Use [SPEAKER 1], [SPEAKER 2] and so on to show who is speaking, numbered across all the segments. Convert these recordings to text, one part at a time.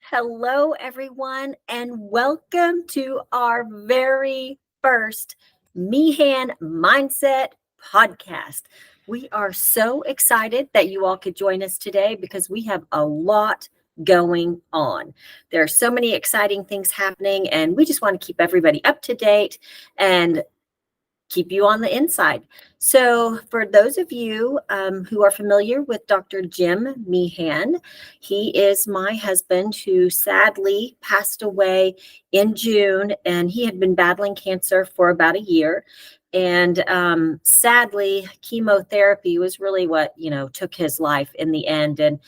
[SPEAKER 1] Hello, everyone, and welcome to our very first Meehan Mindset Podcast. We are so excited that you all could join us today because we have a lot going on. There are so many exciting things happening, and we just want to keep everybody up to date and keep you on the inside. So for those of you who are familiar with Dr. Jim Meehan, he is my husband who sadly passed away in June, and he had been battling cancer for about a year. And sadly, chemotherapy was really what, took his life in the end. And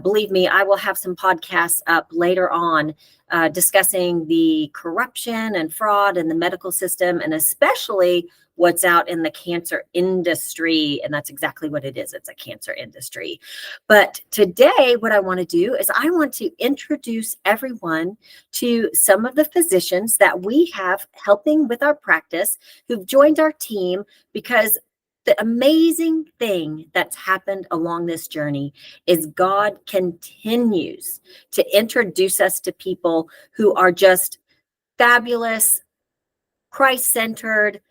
[SPEAKER 1] believe me, I will have some podcasts up later on discussing the corruption and fraud in the medical system, and especially what's out in the cancer industry. And that's exactly what it is. It's a cancer industry. But today, what I want to do is I want to introduce everyone to some of the physicians that we have helping with our practice who've joined our team, because the amazing thing that's happened along this journey is God continues to introduce us to people who are just fabulous, Christ-centered,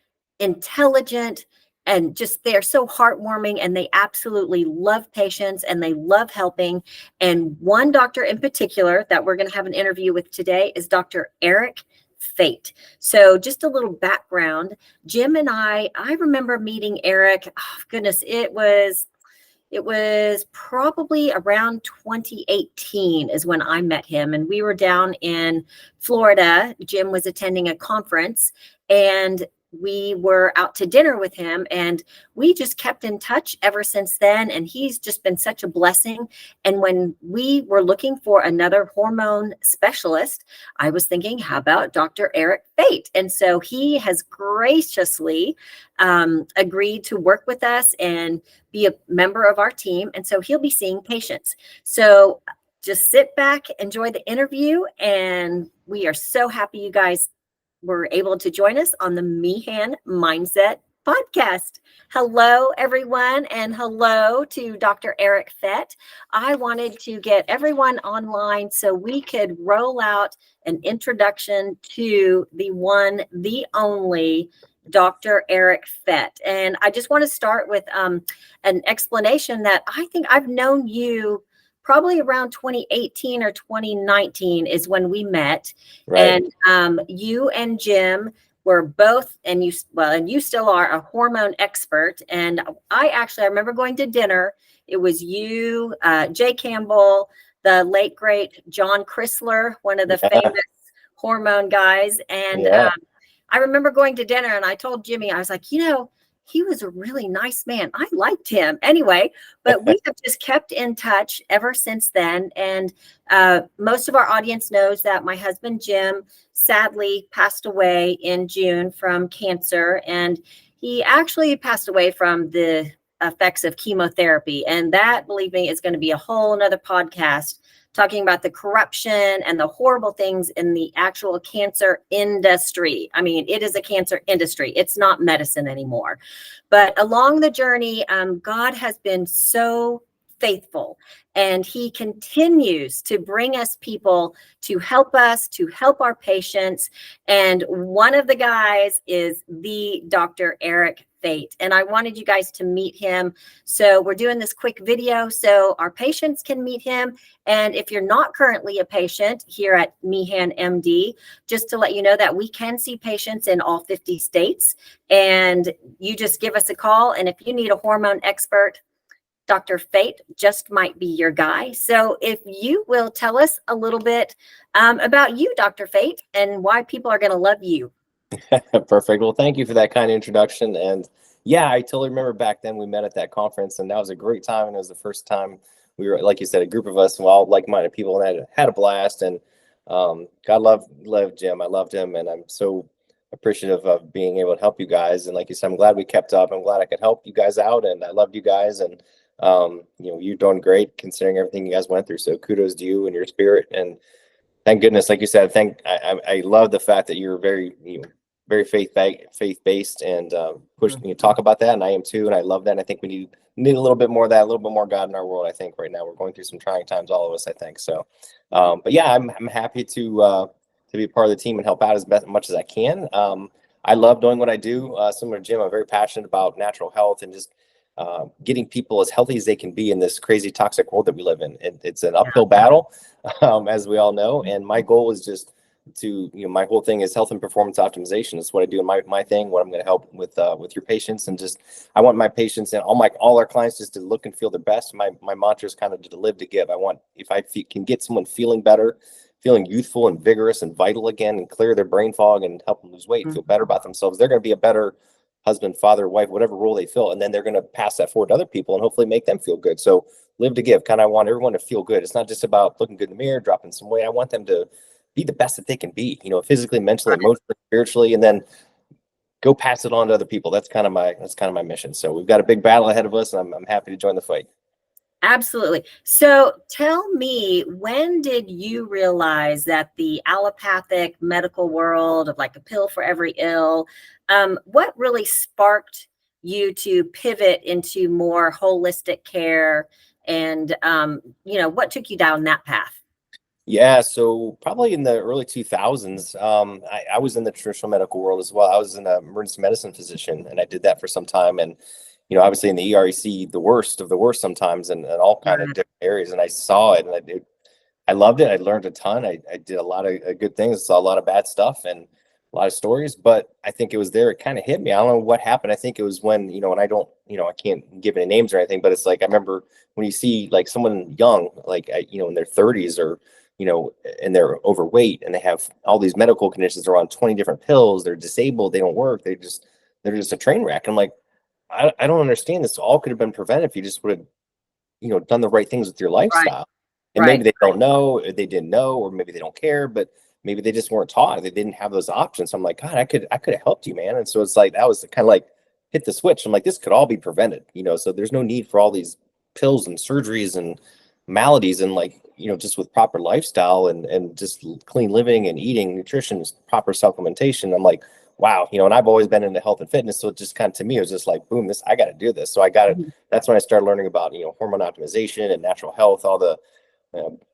[SPEAKER 1] intelligent, and just they're so heartwarming, and they absolutely love patients and they love helping. And one doctor in particular that we're going to have an interview with today is Dr. Eric Fete. So just a little background. Jim and I remember meeting Eric. Oh, goodness, it was probably around 2018 is when I met him. And we were down in Florida. Jim was attending a conference, and we were out to dinner with him, and we just kept in touch ever since then. And he's just been such a blessing. And when we were looking for another hormone specialist, I was thinking, how about Dr. Eric Fete? And so he has graciously agreed to work with us and be a member of our team. And so he'll be seeing patients. So just sit back, enjoy the interview. And we are so happy you guys were able to join us on the Meehan Mindset Podcast. Hello, everyone, and hello to Dr. Eric Fete. I wanted to get everyone online so we could roll out an introduction to the one, the only Dr. Eric Fete. And I just want to start with an explanation that I think I've known you probably around 2018 or 2019 is when we met. Right. And you and Jim were both, and you still are a hormone expert. And I remember going to dinner. It was you, Jay Campbell, the late great John Chrysler, one of the famous hormone guys. And I remember going to dinner, and I told Jimmy, I was like, he was a really nice man. I liked him anyway, but we have just kept in touch ever since then. And most of our audience knows that my husband, Jim, sadly passed away in June from cancer. And he actually passed away from the effects of chemotherapy. And that, believe me, is going to be a whole nother podcast talking about the corruption and the horrible things in the actual cancer industry. I mean, it is a cancer industry. It's not medicine anymore. But along the journey, God has been so faithful, and he continues to bring us people to help us, to help our patients. And one of the guys is the Dr. Eric Fete. And I wanted you guys to meet him. So we're doing this quick video so our patients can meet him. And if you're not currently a patient here at MeehanMD, just to let you know that we can see patients in all 50 states. And you just give us a call. And if you need a hormone expert, Dr. Fete just might be your guy. So if you will tell us a little bit about you, Dr. Fete, and why people are going to love you.
[SPEAKER 2] Perfect. Well, thank you for that kind of introduction. And yeah, I totally remember back then we met at that conference, and that was a great time. And it was the first time we were, like you said, a group of us, all like-minded people, and had a blast. And God loved Jim. I loved him, and I'm so appreciative of being able to help you guys. And like you said, I'm glad we kept up. I'm glad I could help you guys out, and I loved you guys. And you're doing great considering everything you guys went through. So kudos to you and your spirit. And thank goodness, like you said, I love the fact that you're very very faith-based, and push, talk about that. And I am too. And I love that. And I think we need a little bit more of that, a little bit more God in our world. I think right now we're going through some trying times, all of us, I think. So, but yeah, I'm happy to be a part of the team and help out as much as I can. I love doing what I do. Similar to Jim, I'm very passionate about natural health and just getting people as healthy as they can be in this crazy toxic world that we live in. It's an uphill battle, as we all know. And my goal is just to, my whole thing is health and performance optimization. That's what I do in my thing, what I'm going to help with your patients. And just, I want my patients and all our clients just to look and feel their best. My mantra is kind of to live to give. I want, if I can get someone feeling better, feeling youthful and vigorous and vital again, and clear their brain fog and help them lose weight, feel better about themselves, they're going to be a better husband, father, wife, whatever role they fill. And then they're going to pass that forward to other people and hopefully make them feel good. So live to give. Kind of want everyone to feel good. It's not just about looking good in the mirror, dropping some weight. I want them to be the best that they can be, physically, mentally, emotionally, spiritually, and then go pass it on to other people. That's kind of my mission. So we've got a big battle ahead of us, and I'm happy to join the fight.
[SPEAKER 1] Absolutely. So tell me, when did you realize that the allopathic medical world of like a pill for every ill, what really sparked you to pivot into more holistic care, and what took you down that path?
[SPEAKER 2] Yeah, so probably in the early 2000s, I was in the traditional medical world as well. I was an emergency medicine physician, and I did that for some time. And obviously in the ER, you see the worst of the worst sometimes, and all kind of different areas. And I saw it, and I loved it. I learned a ton. I did a lot of good things, saw a lot of bad stuff and a lot of stories. But I think it was there. It kind of hit me. I don't know what happened. I think it was when, and I don't, I can't give any names or anything, but it's like, I remember when you see like someone young, like, in their 30s or, and they're overweight and they have all these medical conditions, they're on 20 different pills, they're disabled, they don't work, they're just a train wreck. I'm like, I don't understand. This all could have been prevented if you just would have, done the right things with your lifestyle. And maybe they don't know, or they didn't know, or maybe they don't care, but maybe they just weren't taught. They didn't have those options. So I'm like, God, I could have helped you, man. And so it's like, that was kind of like hit the switch. I'm like, this could all be prevented, so there's no need for all these pills and surgeries and maladies, and like, just with proper lifestyle and just clean living and eating, nutrition, proper supplementation. I'm like, wow, and I've always been into health and fitness. So it just kind of, to me, it was just like, boom, I got to do this. So I got it. That's when I started learning about, hormone optimization and natural health, all the,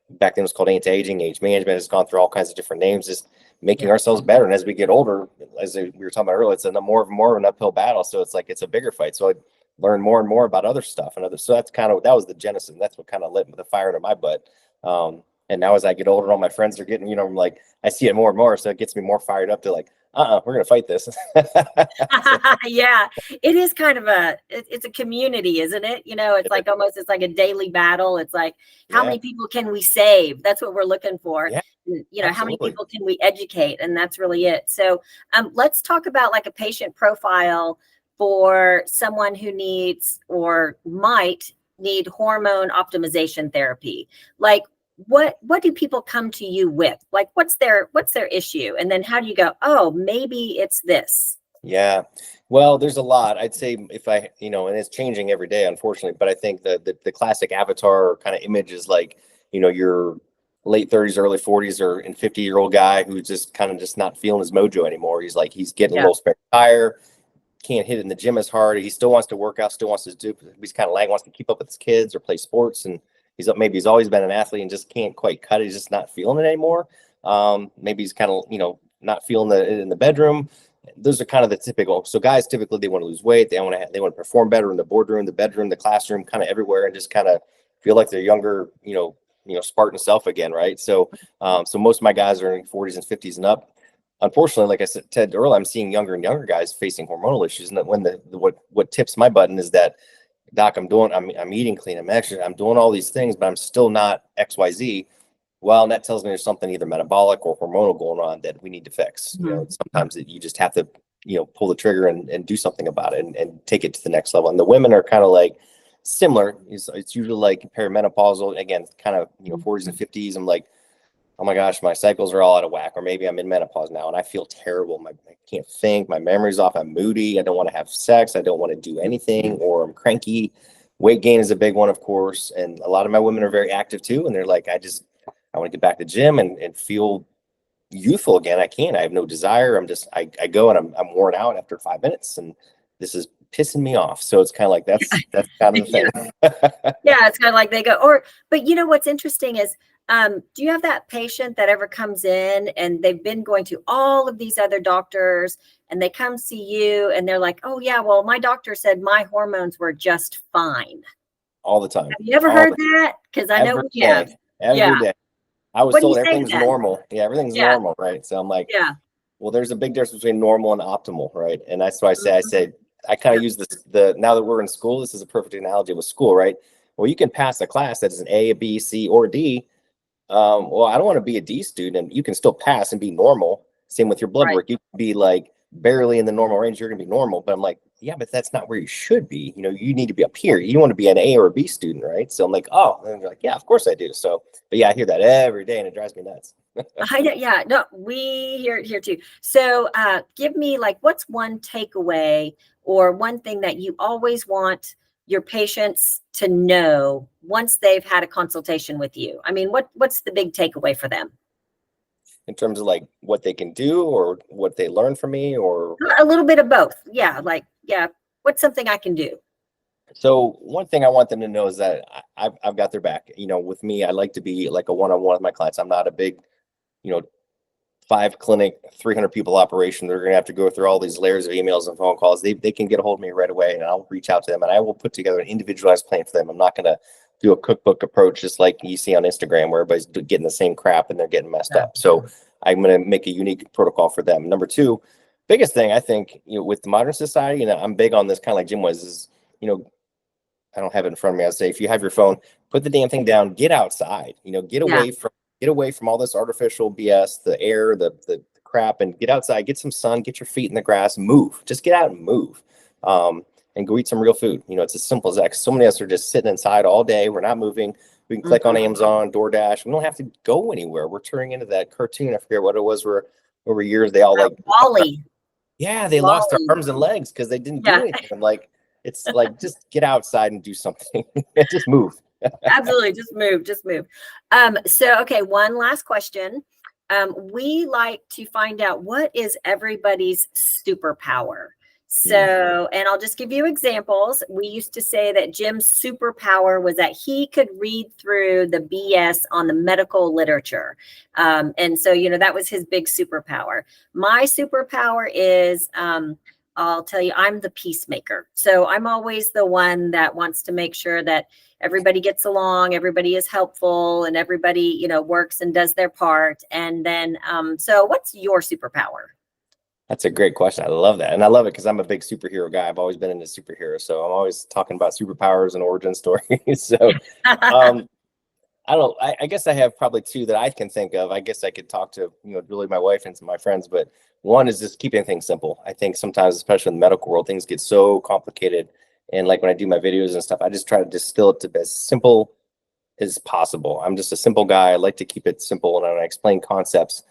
[SPEAKER 2] back then it was called anti-aging, age management. It's gone through all kinds of different names, just making ourselves better. And as we get older, as we were talking about earlier, it's more of an uphill battle. So it's like, it's a bigger fight. So I learned more and more about other stuff and so that was the genesis. That's what kind of lit the fire into my butt. And now as I get older, all my friends are getting, I'm like, I see it more and more. So it gets me more fired up to like, we're going to fight this.
[SPEAKER 1] Yeah, it is kind of it's a community, isn't it? It's like almost, it's like a daily battle. It's like, how many people can we save? That's what we're looking for.
[SPEAKER 2] Yeah,
[SPEAKER 1] how many people can we educate? And that's really it. So let's talk about like a patient profile for someone who needs or might need hormone optimization therapy. Like, what do people come to you with? Like, what's their issue? And then how do you go, oh, maybe it's this?
[SPEAKER 2] Yeah, well, there's a lot. I'd say if I, and it's changing every day, unfortunately, but I think the classic avatar kind of image is like, your late 30s, early 40s, or in 50-year-old guy who's just kind of just not feeling his mojo anymore. He's like, he's getting a little spare tire, can't hit it in the gym as hard. He still wants to work out, still wants to do, he's kind of like, wants to keep up with his kids or play sports. And he's always been an athlete and just can't quite cut it. He's just not feeling it anymore. Maybe he's kind of, not feeling it in the bedroom. Those are kind of the typical. So guys, typically they want to lose weight. They want to perform better in the boardroom, the bedroom, the classroom, kind of everywhere, and just kind of feel like they're younger, Spartan self again. Right. So, so most of my guys are in 40s and 50s and up. Unfortunately, like I said, Ted, earlier, I'm seeing younger and younger guys facing hormonal issues. And when what tips my button is that, Doc, I'm eating clean, I'm doing all these things, but I'm still not XYZ. Well, and that tells me there's something either metabolic or hormonal going on that we need to fix. Sometimes you just have to, pull the trigger and do something about it and take it to the next level. And the women are kind of like similar. It's usually like perimenopausal, again, kind of, 40s and 50s. I'm like, oh my gosh, my cycles are all out of whack, or maybe I'm in menopause now and I feel terrible. I can't think, my memory's off, I'm moody, I don't want to have sex, I don't want to do anything, or I'm cranky. Weight gain is a big one, of course. And a lot of my women are very active too. And they're like, I want to get back to the gym and feel youthful again. I can't. I have no desire. I go and I'm worn out after 5 minutes, and this is pissing me off. So it's kind of like that's kind of the thing.
[SPEAKER 1] Yeah, it's kind of like they go, but you know what's interesting is, do you have that patient that ever comes in and they've been going to all of these other doctors and they come see you and they're like, oh yeah, well, my doctor said my hormones were just fine.
[SPEAKER 2] All the time.
[SPEAKER 1] Have you ever heard that? Because I know we have.
[SPEAKER 2] Every day. I was
[SPEAKER 1] What do you
[SPEAKER 2] told
[SPEAKER 1] say
[SPEAKER 2] everything's
[SPEAKER 1] then?
[SPEAKER 2] normal. Yeah, everything's normal, right? So I'm like,
[SPEAKER 1] Yeah.
[SPEAKER 2] well, there's a big difference between normal and optimal, right? And that's why I say,
[SPEAKER 1] Mhm.
[SPEAKER 2] I kind of use this, now that we're in school, this is a perfect analogy with school, right? Well, you can pass a class that is an A, B, C, or D. Well, I don't want to be a D student. You can still pass and be normal. Same with your blood
[SPEAKER 1] Right.
[SPEAKER 2] work. You can be like barely in the normal range. You're going to be normal. But I'm like, yeah, but that's not where you should be. You know, you need to be up here. You want to be an A or a B student, right? So I'm like, oh, and they're like, yeah, of course I do. So, but yeah, I hear that every day and it drives me nuts.
[SPEAKER 1] Yeah, no, we hear it here too. So give me like, what's one takeaway or one thing that you always want your patients to know once they've had a consultation with you? I mean, what's the big takeaway for them?
[SPEAKER 2] In terms of like what they can do or what they learn from me or
[SPEAKER 1] A little bit of both. Yeah, like, yeah, what's something I can do?
[SPEAKER 2] so one thing I want them to know is that I've got their back. You know, with me, I like to be like a one-on-one with my clients. I'm not a big, you know, 5 clinic, 300 people operation. They're going to have to go through all these layers of emails and phone calls. They can get a hold of me right away and I'll reach out to them and I will put together an individualized plan for them. I'm not going to do a cookbook approach just like you see on Instagram where everybody's getting the same crap and they're getting messed up. So I'm going to make a unique protocol for them. Number two, biggest thing I think, you know, with the modern society, you know, I'm big on this kind of like Jim was, is, you know, I don't have it in front of me. I'd say if you have your phone, put the damn thing down, get outside, you know, get away from all this artificial BS, the air, the crap, and get outside, get some sun, get your feet in the grass, move, just get out and move. And go eat some real food. You know, it's as simple as that. 'Cause so many of us are just sitting inside all day. We're not moving. We can click on Amazon, DoorDash. We don't have to go anywhere. We're turning into that cartoon. I forget what it was where over years they all like
[SPEAKER 1] Wally.
[SPEAKER 2] yeah, they lost their arms and legs because they didn't do anything. I'm like, it's like just get outside and do something. Just move.
[SPEAKER 1] Absolutely. Just move. So, okay. One last question. We like to find out what is everybody's superpower. So, and I'll just give you examples. We used to say that Jim's superpower was that he could read through the BS on the medical literature. And so, you know, that was his big superpower. My superpower is, I'll tell you, I'm the peacemaker. So I'm always the one that wants to make sure that everybody gets along, everybody is helpful, and everybody, you know, works and does their part. And then, so what's your superpower?
[SPEAKER 2] That's a great question. I love that. And I love it because I'm a big superhero guy. I've always been into superheroes. So I'm always talking about superpowers and origin stories. So I guess I have probably two that I can think of. I guess I could talk to, you know, really my wife and some of my friends, but one is just keeping things simple. I think sometimes, especially in the medical world, things get so complicated. And like when I do my videos and stuff, I just try to distill it to as simple as possible. I'm just a simple guy. I like to keep it simple. And when I explain concepts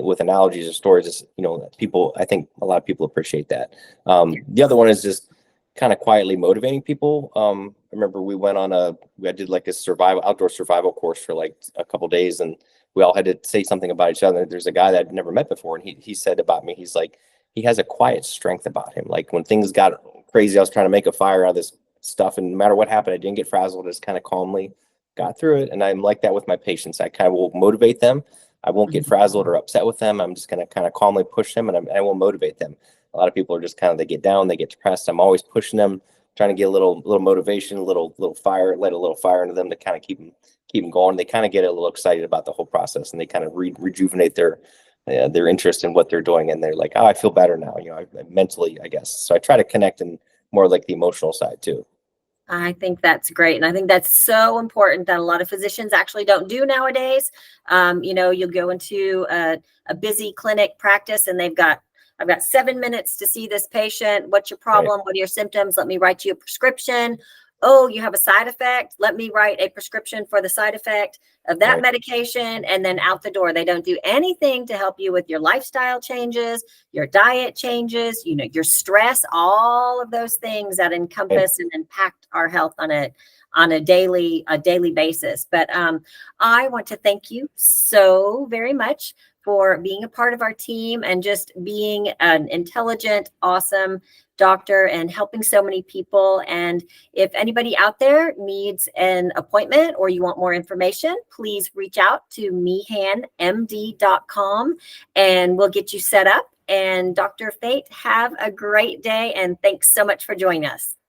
[SPEAKER 2] with analogies or stories, just, you know, I think a lot of people appreciate that. The other one is just kind of quietly motivating people. I remember I did like a outdoor survival course for like a couple of days and we all had to say something about each other. There's a guy that I'd never met before. And he said about me, he's like, he has a quiet strength about him. Like when things got crazy, I was trying to make a fire out of this stuff. And no matter what happened, I didn't get frazzled. I just kind of calmly got through it. And I'm like that with my patients. I kind of will motivate them. I won't get frazzled or upset with them. I'm just going to kind of calmly push them and I will motivate them. A lot of people are just kind of, they get down, they get depressed. I'm always pushing them, trying to get a little motivation, a little fire, let a little fire into them to kind of keep them going. They kind of get a little excited about the whole process and they kind of rejuvenate their interest in what they're doing. And they're like, oh, I feel better now, you know, mentally, I guess. So I try to connect in more like the emotional side too.
[SPEAKER 1] I think that's great. And I think that's so important that a lot of physicians actually don't do nowadays. You know, you'll go into a busy clinic practice and I've got 7 minutes to see this patient. What's your problem? Right. What are your symptoms? Let me write you a prescription. Oh, you have a side effect. Let me write a prescription for the side effect of that medication and then out the door. They don't do anything to help you with your lifestyle changes, your diet changes, you know, your stress, all of those things that encompass and impact our health on on a daily basis. But I want to thank you so very much for being a part of our team and just being an intelligent, awesome doctor and helping so many people. And if anybody out there needs an appointment or you want more information, please reach out to MeehanMD.com and we'll get you set up. And Dr. Fete, have a great day. And thanks so much for joining us.